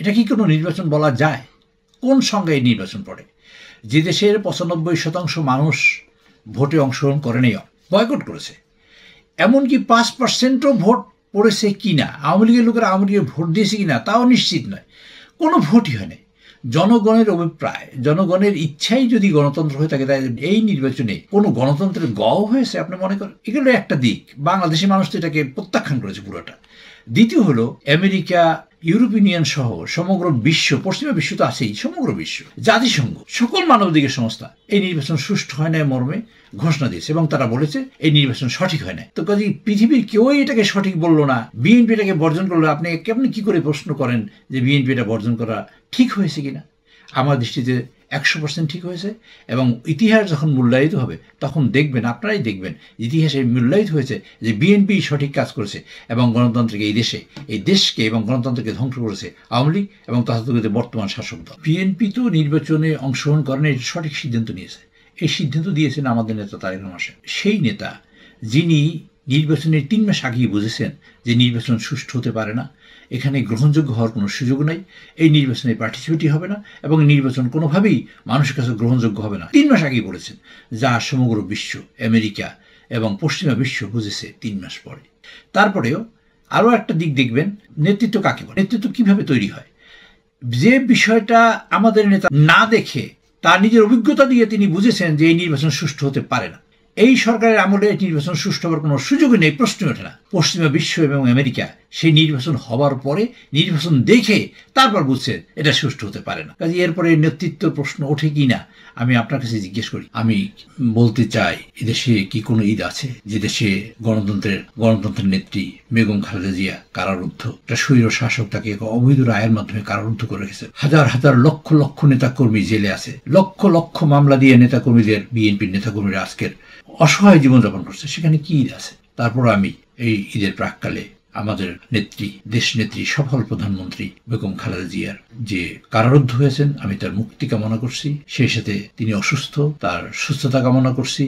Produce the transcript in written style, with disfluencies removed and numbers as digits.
এটা কি কোনো নির্বাচন বলা যায়? কোন সংজ্ঞায় নির্বাচন পড়ে? যে দেশের ৯৫% মানুষ ভোটে অংশগ্রহণ করেনি, বয়কট করেছে, এমনকি 5%ও ভোট পড়েছে কিনা, আওয়ামী লীগের লোকেরা আওয়ামী লীগের ভোট দিয়েছে কিনা তাও নিশ্চিত নয়, কোনো ভোটই হয়নি। জনগণের অভিপ্রায়, জনগণের ইচ্ছাই যদি গণতন্ত্র হয়ে থাকে, তাই এই নির্বাচনে কোনো গণতন্ত্রের গও হয়েছে আপনি মনে করেন? এগুলো একটা দিক, বাংলাদেশের মানুষ তো এটাকে প্রত্যাখ্যান করেছে পুরোটা। দ্বিতীয় হলো আমেরিকা, ইউরোপিয়ান ইউনিয়ন সহ সমগ্র বিশ্ব, পশ্চিমা বিশ্ব তো আছেই, সমগ্র বিশ্ব, জাতিসংঘ, সকল মানবাধিকার সংস্থা এই নির্বাচন সুষ্ঠু হয় না মর্মে ঘোষণা দিয়েছে এবং তারা বলেছে এই নির্বাচন সঠিক হয় না। তো কাজে পৃথিবীর কেউই এটাকে সঠিক বললো না, বিএনপি এটাকে বর্জন করলো। আপনি কি করে প্রশ্ন করেন যে বিএনপি এটা বর্জন করা ঠিক হয়েছে কিনা? আমার দৃষ্টিতে 100% ঠিক হয়েছে। এবং ইতিহাস যখন মূল্যায়িত হবে তখন দেখবেন, আপনারাই দেখবেন, ইতিহাসে মূল্যায়িত হয়েছে যে বিএনপি সঠিক কাজ করেছে এবং গণতন্ত্রকে এই দেশকে এবং গণতন্ত্রকে ধ্বংস করেছে আওয়ামী লীগ এবং তথাকথিত বর্তমান শাসক দল। বিএনপি তো নির্বাচনে অংশগ্রহণ করেন, সঠিক সিদ্ধান্ত নিয়েছে। এই সিদ্ধান্ত দিয়েছেন আমাদের নেতা তারেক রহমান সাহেব, সেই নেতা যিনি নির্বাচনের 3 মাস আগেই বুঝেছেন যে নির্বাচন সুষ্ঠু হতে পারে না, এখানে গ্রহণযোগ্য হওয়ার কোনো সুযোগ নাই, এই নির্বাচনে পার্টিসিপেটই হবে না এবং নির্বাচন কোনোভাবেই মানুষের কাছে গ্রহণযোগ্য হবে না, 3 মাস আগেই বলেছেন, যা সমগ্র বিশ্ব, আমেরিকা এবং পশ্চিমা বিশ্ব বুঝেছে 3 মাস পরে। তারপরেও আরও একটা দিক দেখবেন, নেতৃত্ব কাকে বলে, নেতৃত্ব কীভাবে তৈরি হয়। যে বিষয়টা আমাদের নেতা না দেখে তার নিজের অভিজ্ঞতা দিয়ে তিনি বুঝেছেন যে এই নির্বাচন সুষ্ঠু হতে পারে না, এই সরকারের আমলে নির্বাচন সুষ্ঠু হওয়ার কোনো সুযোগই নেই, প্রশ্নই ওঠে না। পশ্চিমা বিশ্ব এবং আমেরিকা সেই নির্বাচন হওয়ার পরে নির্বাচন দেখে তারপর বুঝছে এটা সুষ্ঠু হতে পারে না। কাজে এরপরে নেতৃত্বের প্রশ্ন ওঠে কি না আমি আপনার কাছে জিজ্ঞেস করি। আমি বলতে চাই, এদেশে কি কোনো ঈদ আছে যে দেশে গণতন্ত্রের নেত্রী বেগম খালেদা জিয়া কারারুদ্ধ, একটা স্বৈর শাসক তাকে অবৈধ রায়ের মাধ্যমে কারারুদ্ধ করে রেখেছে, হাজার হাজার লক্ষ লক্ষ নেতাকর্মী জেলে আছে, লক্ষ লক্ষ মামলা দিয়ে নেতাকর্মীদের, বিএনপির নেতাকর্মীরা আজকের অসহায় জীবনযাপন করছে, সেখানে কি ঈদ আছে? তারপর আমি এই ঈদের প্রাককালে আমাদের নেত্রী, দেশনেত্রী, সফল প্রধানমন্ত্রী বেগম খালেদা জিয়ার যে কারারুদ্ধ হয়েছেন, আমি তার মুক্তি কামনা করছি, সেই সাথে তিনি অসুস্থ, তার সুস্থতা কামনা করছি।